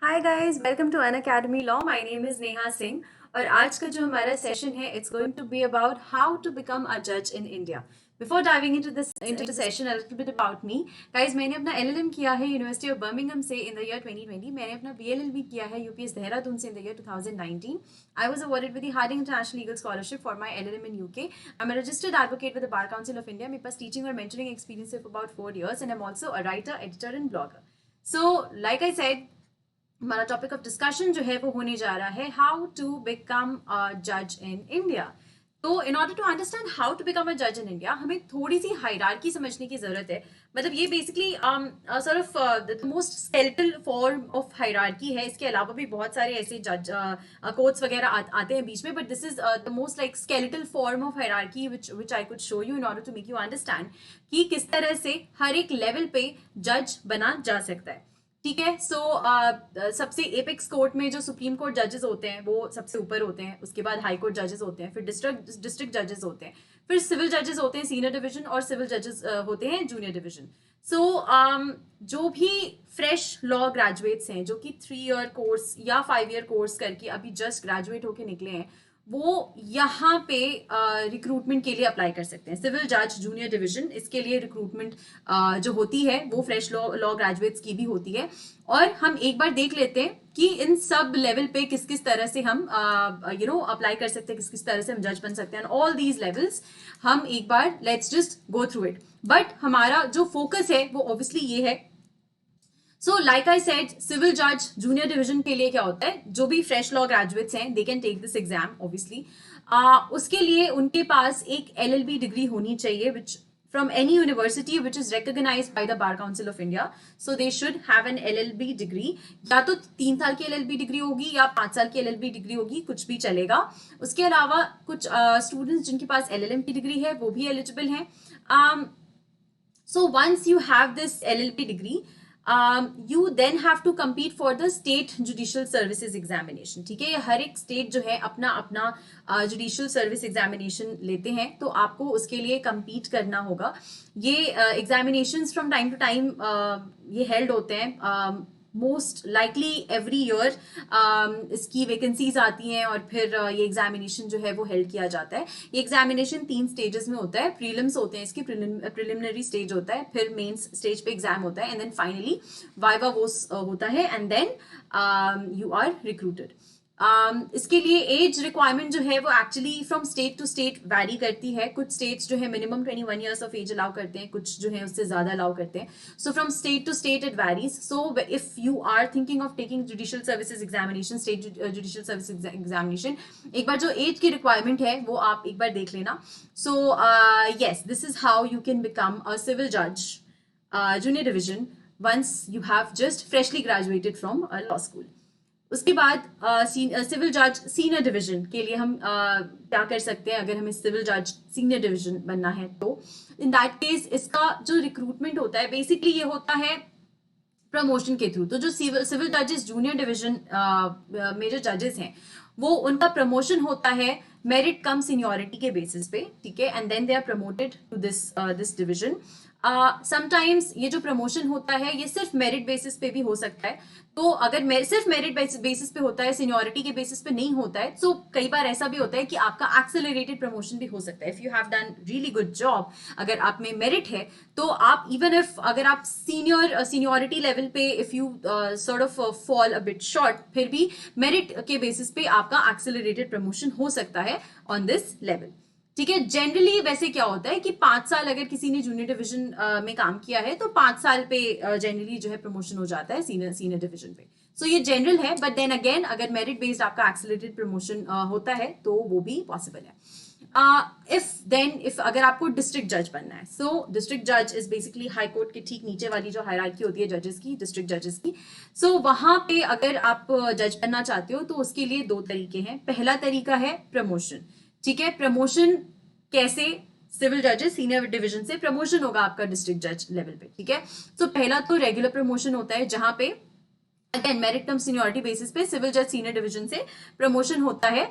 Hi guys, welcome to Unacademy law. My name is Neha Singh और आज का जो हमारा सेशन है it's going to be about how to become a जज in India. Before diving into the session, a little bit about me. Guys, मैंने अपना LLM किया है यूनिवर्सिटी ऑफ बर्मिंघम से इन द ईयर 2020। मैंने अपना बीएलएलबी किया है यूपीएस देहरादून से in the year 2019। I was awarded with the Harding International Legal Scholarship for my LLM in UK. I'm a registered advocate with the Bar Council of India. मेरे पास teaching और mentoring experience of about 4 years and I'm also a writer, editor and blogger. So, like I said, हमारा topic of discussion जो है वो होने जा रहा है हाउ टू बिकम अ जज इन इंडिया। तो in order to understand how to become a जज इन इंडिया हमें थोड़ी सी हायरार्की समझने की जरूरत है। मतलब ये basically sort of the most skeletal form of hierarchy है। इसके अलावा भी बहुत सारे ऐसे जज कोड्स वगैरह आते हैं बीच में, but this is the most like skeletal form of hierarchy which I could show you in order to make you understand कि किस तरह से हर एक लेवल पे जज बना जा सकता है। ठीक है। सो सबसे एपेक्स कोर्ट में जो सुप्रीम कोर्ट जजेस होते हैं वो सबसे ऊपर होते हैं, उसके बाद हाई कोर्ट जजेस होते हैं, फिर डिस्ट्रिक्ट जजेस होते हैं, फिर सिविल जजेस होते हैं सीनियर डिवीजन और सिविल जजेस होते हैं जूनियर डिवीजन। सो जो भी फ्रेश लॉ ग्रेजुएट्स हैं जो कि 3 ईयर कोर्स या 5 ईयर कोर्स करके अभी जस्ट ग्रेजुएट होके निकले हैं, वो यहाँ पे रिक्रूटमेंट के लिए अप्लाई कर सकते हैं। सिविल जज जूनियर डिवीजन, इसके लिए रिक्रूटमेंट जो होती है वो फ्रेश लॉ ग्रेजुएट्स की भी होती है। और हम एक बार देख लेते हैं कि इन सब लेवल पे किस किस तरह से हम अप्लाई कर सकते हैं, किस किस तरह से हम जज बन सकते हैं। ऑल दीज लेवल्स हम एक बार let's just go through it. But हमारा जो फोकस है वो ऑब्वियसली ये है। So like I said, civil जज जूनियर डिवीजन के लिए क्या होता है, जो भी फ्रेश लॉ ग्रेजुएट्स हैं they can take this exam obviously. उसके लिए उनके पास एक एलएलबी डिग्री होनी चाहिए विच from any university which is recognized by the Bar Council of India. So they should have an LLB degree. या तो 3 साल की LLB डिग्री होगी या 5 साल की LLB डिग्री होगी, कुछ भी चलेगा। उसके अलावा कुछ स्टूडेंट्स जिनके पास LLM की डिग्री है वो भी एलिजिबल हैं। So once you have this LLB degree, you then have to compete for the state judicial services examination. ठीक है, ये हर एक स्टेट जो है अपना अपना जुडिशियल सर्विस एग्जामिनेशन लेते हैं, तो आपको उसके लिए compete करना होगा। ये examinations from time to time ये हेल्ड होते हैं। मोस्ट लाइकली एवरी ईयर इसकी वैकेंसीज आती हैं और फिर ये एग्जामिनेशन जो है वो हेल्ड किया जाता है। ये एग्जामिनेशन 3 स्टेजेस में होता है। प्रीलिम्स होते हैं, इसके प्रिलिमिनरी स्टेज होता है, फिर मेंस स्टेज पे एग्जाम होता है and then finally viva voce होता है and then you are recruited. इसके लिए एज रिक्वायरमेंट जो है वो actually from state to state vary करती है। कुछ स्टेट्स जो है minimum 21 years of age allow करते हैं, कुछ जो है उससे ज्यादा अलाउ करते हैं। So from state to state it varies. So if you are thinking of taking judicial services examination, state judicial services examination, एक बार जो एज की रिक्वायरमेंट है वो आप एक बार देख लेना। So yes, this is how you can become a civil जज junior division once you have just freshly graduated from a law school. उसके बाद सिविल जज सीनियर डिवीजन के लिए हम क्या कर सकते हैं अगर हमें सिविल जज सीनियर डिवीजन बनना है तो इन दैट केस इसका जो रिक्रूटमेंट होता है बेसिकली ये होता है प्रमोशन के थ्रू। तो जो सिविल जजेस जूनियर डिवीजन में जो जजेस हैं वो उनका प्रमोशन होता है मेरिट कम सीनियोरिटी के बेसिस पे। ठीक है, and then they are promoted to this division. Sometimes ये जो प्रमोशन होता है ये सिर्फ मेरिट बेसिस पे भी हो सकता है। तो अगर सिर्फ मेरिट बेसिस पे होता है, सीनियोरिटी के बेसिस पे नहीं होता है, तो कई बार ऐसा भी होता है कि आपका एक्सेलरेटेड प्रमोशन भी हो सकता है। If you have done really good job, अगर आप में मेरिट है तो आप इवन इफ अगर आप सीनियोरिटी लेवल पे if you sort of fall a bit short, फिर भी मेरिट के बेसिस पे आपका एक्सेलरेटेड प्रमोशन हो सकता है ऑन दिस लेवल। ठीक है, जनरली वैसे क्या होता है कि 5 साल अगर किसी ने जूनियर डिवीजन में काम किया है तो 5 साल पे जनरली जो है प्रमोशन हो जाता है सीनियर डिवीजन पे। सो ये जनरल है, बट देन अगेन अगर मेरिट बेस्ड आपका एक्सेलरेटेड प्रमोशन होता है तो वो भी पॉसिबल है। इफ अगर आपको डिस्ट्रिक्ट जज बनना है, सो डिस्ट्रिक्ट जज इज बेसिकली हाई कोर्ट के ठीक नीचे वाली जो हायरार्की होती है जजेस की, डिस्ट्रिक्ट जजेस की। सो वहां पे अगर आप जज बनना चाहते हो तो उसके लिए 2 तरीके हैं। पहला तरीका है प्रमोशन। ठीक है, प्रमोशन कैसे? सिविल जजेस सीनियर डिवीजन से प्रमोशन होगा आपका डिस्ट्रिक्ट जज लेवल पे। ठीक है, तो पहला तो रेगुलर प्रमोशन होता है जहां पे again merit cum seniority basis पे सिविल जज सीनियर डिवीजन से प्रमोशन होता है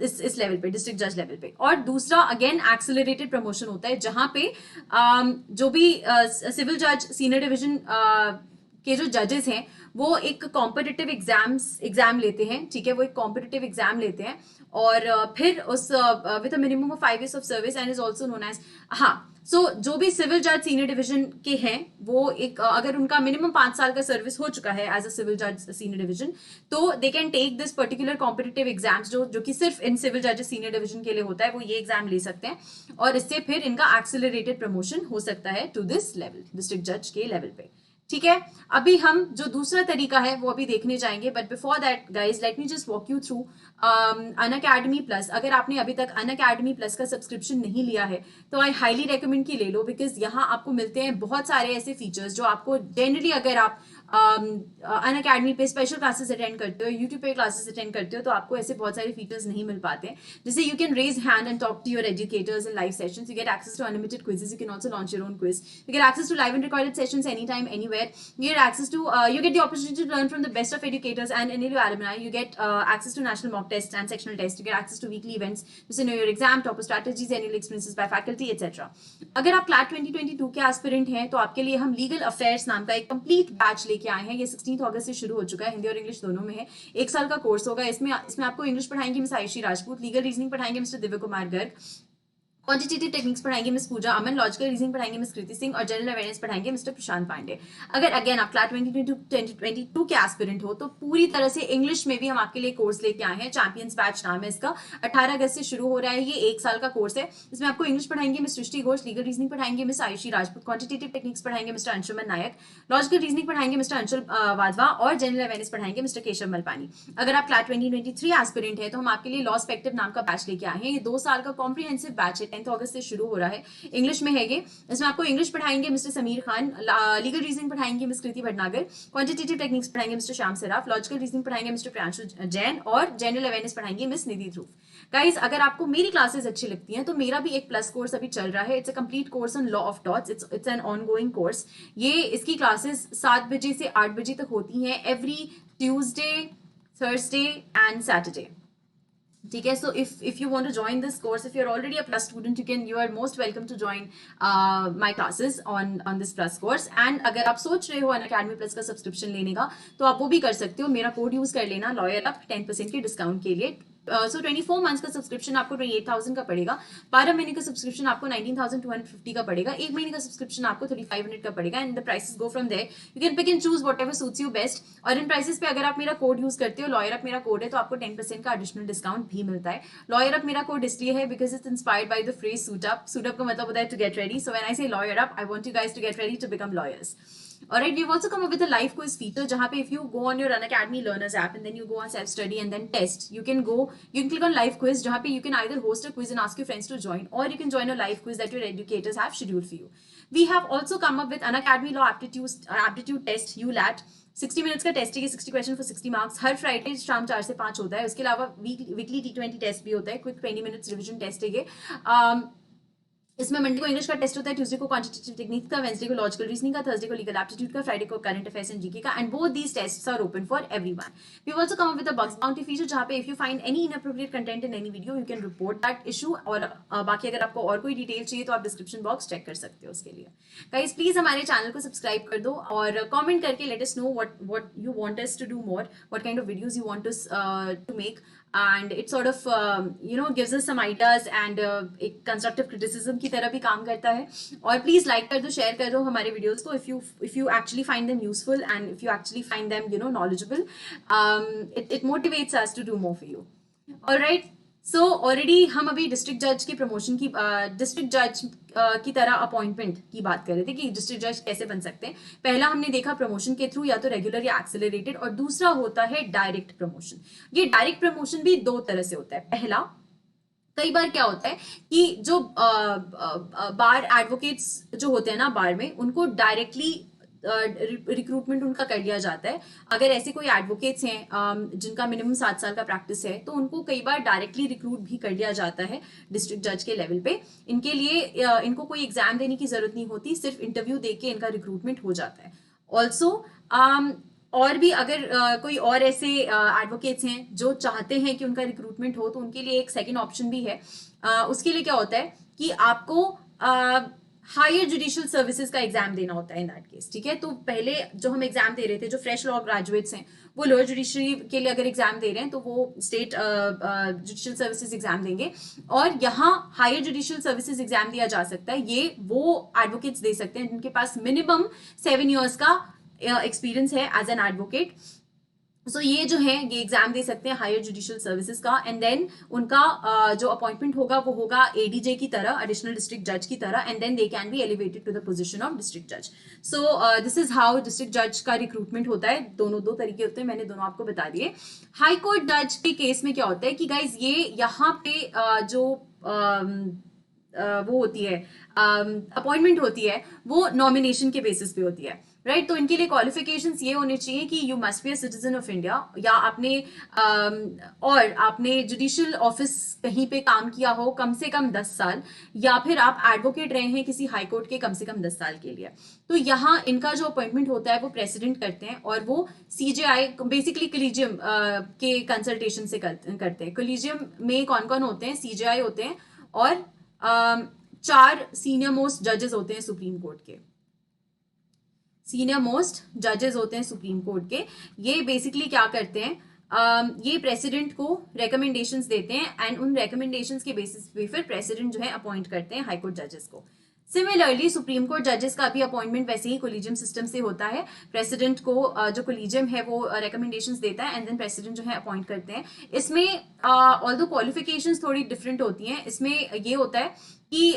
इस लेवल पे, डिस्ट्रिक्ट जज लेवल पे। और दूसरा अगेन एक्सेलरेटेड प्रमोशन होता है जहां पे जो भी सिविल जज सीनियर डिवीजन के जो जजेस हैं वो एक कॉम्पिटिटिव एग्जाम लेते हैं, ठीक है, वो एक कॉम्पिटिटिव एग्जाम लेते हैं और फिर उस with a minimum of 5 years of service and is also known as, हाँ, सो जो भी सिविल जज सीनियर डिवीजन के हैं वो एक अगर उनका मिनिमम 5 साल का सर्विस हो चुका है एज अ सिविल जज सीनियर डिवीजन, तो they can take this particular competitive exams जो कि सिर्फ इन सिविल जजेस सीनियर डिवीजन के लिए होता है, वो ये एग्जाम ले सकते हैं और इससे फिर इनका एक्सेलरेटेड प्रमोशन हो सकता है टू दिस लेवल, डिस्ट्रिक्ट जज के लेवल पे, ठीक है। अभी हम जो दूसरा तरीका है वो अभी देखने जाएंगे, but before that guys let me just walk you through Unacademy plus. अगर आपने अभी तक अनअकैडमी प्लस का सब्सक्रिप्शन नहीं लिया है तो आई हाईली रेकमेंड कि ले लो, बिकॉज यहाँ आपको मिलते हैं बहुत सारे ऐसे फीचर्स जो आपको जनरली अगर आप अनअकैडमी पे स्पेशल क्लासेस अटेंड करते हो, यूट्यूब पे क्लासेस अटेंड करते हो, तो आपको ऐसे बहुत सारे फीचर्स नहीं मिल पाते हैं, जैसे you can raise hand and talk to your educators in live sessions, you get access to unlimited quizzes, you can also launch your own quiz, you get access to live and recorded sessions anytime, anywhere. You get access to, you get the opportunity to learn from the best of educators and NLU alumni. You get access to national mock tests and sectional tests. You get access to weekly events, just know your exam, topper strategies, annual experiences by faculty, etc. अगर आप CLAT 2022 के aspirant हैं तो आपके लिए हम legal affairs नाम का एक कंप्लीट बैच लेके आए हैं। ये 16 अगस्त से शुरू हो चुका है, हिंदी और इंग्लिश दोनों में है, 1 साल का कोर्स होगा। इसमें आपको इंग्लिश पढ़ाएंगे miss Ayushi Rajput, legal reasoning पढ़ाएंगे mister Divya Kumar Garg, quantitative techniques पढ़ाएंगे मिस पूजा अमन, लॉजिकल रीजनिंग पढ़ाएंगे मिस कृति सिंह और जनरल अवेयरनेस पढ़ाएंगे मिस्टर प्रशांत पांडे। अगर अगेन आप क्लास 2022 के एस्पिरेंट हो तो पूरी तरह से इंग्लिश में भी हम आपके लिए कोर्स लेके आए हैं, चैंपियंस बैच नाम है इसका, 18 अगस्त से शुरू हो रहा है। ये 1 साल का कोर्स है, इसमें आपको इंग्लिश पढ़ाएंगे मिस सृष्टि घोष, लीगल रीजनिंग पढ़ाएंगे miss Ayushi Rajput, quantitative techniques पढ़ाएंगे मिस्टर अंशुमन नायक, लॉजिकल रीजनिंग पढ़ाएंगे मिस्टर अंशुल वाधवा और जनरल अवेयरनेस पढ़ाएंगे मिस्टर केशव मलपानी। अगर आप क्लास 2023 एस्पिरेंट है तो हम आपके लिए लॉ स्पेक्टिव नाम का बैच लेके आए हैं। ये 2 साल का कॉम्प्रिहेंसिव बैच है, 10 अगस्त से शुरू हो रहा है, इंग्लिश में है ये। इसमें आपको इंग्लिश पढ़ाएंगे mister Sameer Khan, legal reasoning पढ़ाएंगे मिस कृति भटनागर, क्वांटिटेटिव टेक्निक्स पढ़ाएंगे mister Shyam Saraf, logical reasoning पढ़ाएंगे मिस्टर प्रियांशु जैन और जनरल अवेयरनेस पढ़ाएंगे मिस निधि ध्रुव। गाइस, अगर आपको मेरी क्लासेस अच्छी लगती हैं तो मेरा भी एक प्लस कोर्स अभी चल रहा है, it's a complete course on law of torts, it's an ongoing course. ये इसकी क्लासेस 7 बजे से 8 बजे तक होती हैं every Tuesday, Thursday and Saturday, ठीक है। सो if you want to join this course, if you're already a plus student, you are most welcome to join my classes on this plus course. and अगर आप सोच रहे हो Unacademy plus का subscription लेने का तो आप वो भी कर सकते हो, मेरा कोड यूज कर लेना लॉयर अप 10% के डिस्काउंट के लिए। सो 24 मंथ्स का सब्सक्रिप्शन आपको 28,000 का पड़ेगा, 12 महीने का सब्सक्रिप्शन आपको 19,250 का पड़ेगा, 1 महीने का सब्सक्रिप्शन आपको 3,500 का पड़ेगा, and the prices go from there. You can pick and choose whatever suits you best. और इन प्राइसेस पे अगर आप मेरा कोड यूज करते हो, लॉयर अप मेरा कोड है, तो आपको 10% का एडिशनल डिस्काउंट भी मिलता है। लॉयर अप मेरा कोड इसलिए है because it's inspired by the phrase suit up. Suit up का मतलब होता है to get ready, so when I say lawyer up, I want you guys to get ready to become lawyers. Alright, we've also come up with a live quiz feature जहाँ पे if you go on your Unacademy Learners app and then you go on self study and then test, you can click on live quiz जहाँ पे you can either host a quiz and ask your friends to join, or you can join a live quiz that your educators have scheduled for you. We have also come up with Unacademy Law aptitude test ULAT, 60 minutes का test है, 60 question for 60 marks, her Friday शाम 4 से 5 होता है। उसके अलावा weekly T20 test भी होता है, क्विक 20 मिनट्स रिविजन टेस्ट है ये। इसमें मंडे को इंग्लिश का टेस्ट होता है, ट्यूसडे को क्वांटिटेटिव टेक्निक्स का, वेंसडे को लॉजिकल रीजनिंग का, थर्सडे को लीगल एप्टीट्यूड का, फ्राइडे को करंट अफेयर्स एंड जीके का, and both these tests are open for everyone. We also come up with a bugs bounty feature जहां पे if you find any inappropriate content in any video you can report that issue, और बाकी अगर आपको और कोई detail चाहिए तो आप डिस्क्रिप्शन बॉक्स चेक कर सकते हो उसके लिए। गाइस, प्लीज हमारे चैनल को सब्सक्राइब कर दो और कमेंट करके let us know what you want us to do more, what kind of videos you want us to make, and it sort of gives us some ideas and एक constructive criticism की तरह भी काम करता है। और please like कर दो, शेयर कर दो हमारे वीडियोस को if you actually find them useful and if you actually find them knowledgeable, it motivates us to do more for you. All right, so already हम अभी डिस्ट्रिक्ट जज की प्रमोशन की डिस्ट्रिक्ट जज की तरह अपॉइंटमेंट की बात कर रहे थे कि डिस्ट्रिक्ट जज कैसे बन सकते हैं। पहला हमने देखा प्रमोशन के थ्रू, या तो रेगुलर या एक्सेलरेटेड, और दूसरा होता है डायरेक्ट प्रमोशन। ये डायरेक्ट प्रमोशन भी 2 तरह से होता है। पहला, कई बार क्या होता है कि जो बार एडवोकेट्स जो होते हैं ना बार में, उनको डायरेक्टली रिक्रूटमेंट उनका कर लिया जाता है। अगर ऐसे कोई एडवोकेट्स हैं जिनका मिनिमम 7 साल का प्रैक्टिस है तो उनको कई बार डायरेक्टली रिक्रूट भी कर लिया जाता है डिस्ट्रिक्ट जज के लेवल पे। इनके लिए इनको कोई एग्जाम देने की जरूरत नहीं होती, सिर्फ इंटरव्यू देके इनका रिक्रूटमेंट हो जाता है। ऑल्सो और भी अगर कोई और ऐसे एडवोकेट्स हैं जो चाहते हैं कि उनका रिक्रूटमेंट हो तो उनके लिए एक सेकेंड ऑप्शन भी है। उसके लिए क्या होता है कि आपको हायर जुडिशियल सर्विसेज का एग्जाम देना होता है इन दैट केस, ठीक है। तो पहले जो हम एग्जाम दे रहे थे, जो फ्रेश लॉ ग्रेजुएट्स हैं, वो लोअर जुडिशरी के लिए अगर एग्जाम दे रहे हैं तो वो स्टेट जुडिशियल सर्विसेज एग्जाम देंगे, और यहाँ हायर जुडिशियल सर्विसेज एग्जाम दिया जा सकता है। ये वो एडवोकेट्स दे सकते हैं जिनके पास मिनिमम 7 years का एक्सपीरियंस है एज एन एडवोकेट। सो ये जो है ये एग्जाम दे सकते हैं हायर जुडिशियल सर्विसेज का, एंड देन उनका जो अपॉइंटमेंट होगा वो होगा एडीजे की तरह, एडिशनल डिस्ट्रिक्ट जज की तरह, and then they can be elevated to the position of district जज। So this is how district जज का रिक्रूटमेंट होता है। दोनों दो तरीके होते हैं, मैंने दोनों आपको बता दिए। हाई कोर्ट जज के केस में क्या होता है कि गाइज ये यहाँ पे जो वो होती है अपॉइंटमेंट होती है, वो नॉमिनेशन के बेसिस पे होती है, राइट। तो इनके लिए क्वालिफिकेशंस ये होने चाहिए कि you must be a citizen of India, या आपने और आपने जुडिशियल ऑफिस कहीं पे काम किया हो कम से कम 10 साल, या फिर आप एडवोकेट रहे हैं किसी हाई कोर्ट के कम से कम 10 साल के लिए। तो यहाँ इनका जो अपॉइंटमेंट होता है वो प्रेसिडेंट करते हैं, और वो सीजेआई बेसिकली कोलिजियम के कंसल्टेशन से करते हैं। कोलिजियम में कौन कौन होते हैं? सीजेआई होते हैं, और 4 सीनियर मोस्ट जजेस होते हैं सुप्रीम कोर्ट के। सीनियर मोस्ट जजेस होते हैं सुप्रीम कोर्ट के। ये बेसिकली क्या करते हैं, ये प्रेसिडेंट को रेकमेंडेशंस देते हैं, एंड उन रेकमेंडेशंस के बेसिस पे फिर प्रेसिडेंट जो है अपॉइंट करते हैं हाई कोर्ट जजेस को। सिमिलरली सुप्रीम कोर्ट जजेस का भी अपॉइंटमेंट वैसे ही कोलिजियम सिस्टम से होता है। प्रेसिडेंट को जो कोलिजियम है वो रेकमेंडेशंस देता है, एंड देन प्रेसिडेंट जो है अपॉइंट करते हैं। इसमें ऑल्दो क्वालिफिकेशंस थोड़ी डिफरेंट होती हैं। इसमें ये होता है कि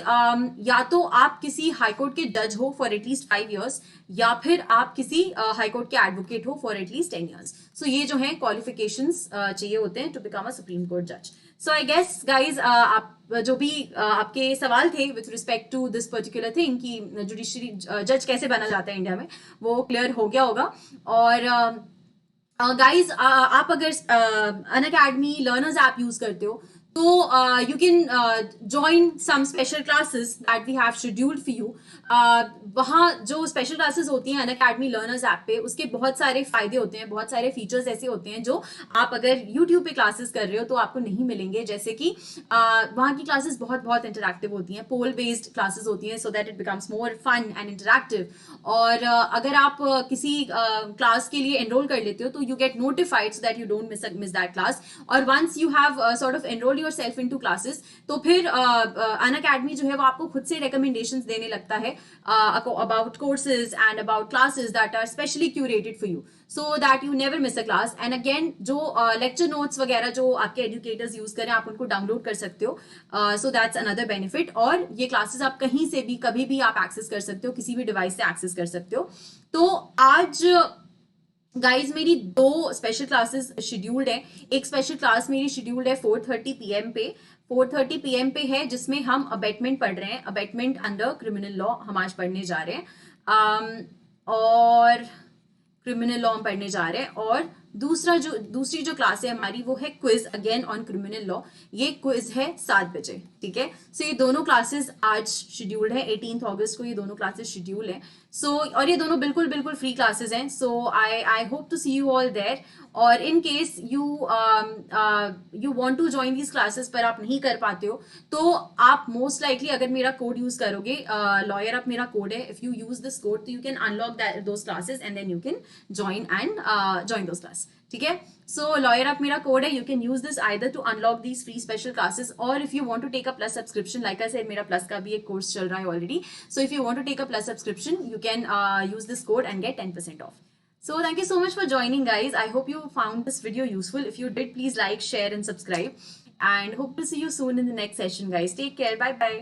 या तो आप किसी हाई कोर्ट के जज हो फॉर एटलीस्ट 5 years, या फिर आप किसी हाई कोर्ट के एडवोकेट हो फॉर एटलीस्ट 10 years। सो ये जो है क्वालिफिकेशंस चाहिए होते हैं to become a supreme court जज। सो आई गेस गाइज आप जो भी आपके सवाल थे with respect to this particular thing कि जुडिशरी जज कैसे बना जाता है इंडिया में, वो क्लियर हो गया होगा। और गाइज आप अगर अनअकैडमी लर्नर्स ऐप यूज करते हो तो you can join some special classes that we have scheduled for you. वहाँ जो स्पेशल क्लासेस होती हैं अनअकैडमी लर्नर्स ऐप पे, उसके बहुत सारे फायदे होते हैं, बहुत सारे फीचर्स ऐसे होते हैं जो आप अगर यूट्यूब पे क्लासेस कर रहे हो तो आपको नहीं मिलेंगे। जैसे कि वहाँ की क्लासेस बहुत बहुत इंटरैक्टिव होती हैं, पोल बेस्ड क्लासेस होती हैं, so that it becomes more fun and interactive. और अगर आप किसी क्लास के लिए एनरोल कर लेते हो तो you get notified so that you don't miss that class. और once you have sort of enrol yourself into classes, तो फिर अनअकैडमी जो है वो आपको खुद से रिकमेंडेशंस देने लगता है about courses and about classes that are specially curated for you, so that you never miss a class. And again जो lecture notes वगैरह जो आपके educators यूज करें आप उनको डाउनलोड कर सकते हो, so that's another benefit। और ये क्लासेस आप कहीं से भी कभी भी आप एक्सेस कर सकते हो, किसी भी डिवाइस से एक्सेस कर सकते हो। तो आज गाइज मेरी 2 स्पेशल क्लासेस शेड्यूल्ड है। एक स्पेशल क्लास मेरी शेड्यूल्ड है 4:30 PM पे, 4:30 PM पे है, जिसमें हम अबेटमेंट पढ़ रहे हैं, अबेटमेंट अंडर क्रिमिनल लॉ हम आज पढ़ने जा रहे हैं, और क्रिमिनल लॉ हम पढ़ने जा रहे हैं। और दूसरी जो क्लास है हमारी वो है quiz again on criminal law. ये क्विज है 7 बजे, ठीक है। सो ये दोनों क्लासेस आज शेड्यूल्ड है, 18 अगस्त को ये दोनों क्लासेस शेड्यूल है। सो और ये दोनों बिल्कुल फ्री क्लासेस हैं। So I hope to see you all there. और in case you want to join these classes पर आप नहीं कर पाते हो, तो आप मोस्ट लाइकली अगर मेरा कोड यूज करोगे, लॉयर अप मेरा कोड है, if you use this code तो you can unlock those classes and then you can join those class, ठीक है। सो लॉयर अप मेरा कोड है, you can use this either to unlock these free special classes, और if you want to take a plus subscription, like I said मेरा plus का भी एक course चल रहा है already. So if you want to take a plus subscription you can use this code and get 10% off. So thank you so much for joining, guys. I hope you found this video useful. If you did, please like, share and subscribe, and hope to see you soon in the next session, guys. Take care. Bye bye.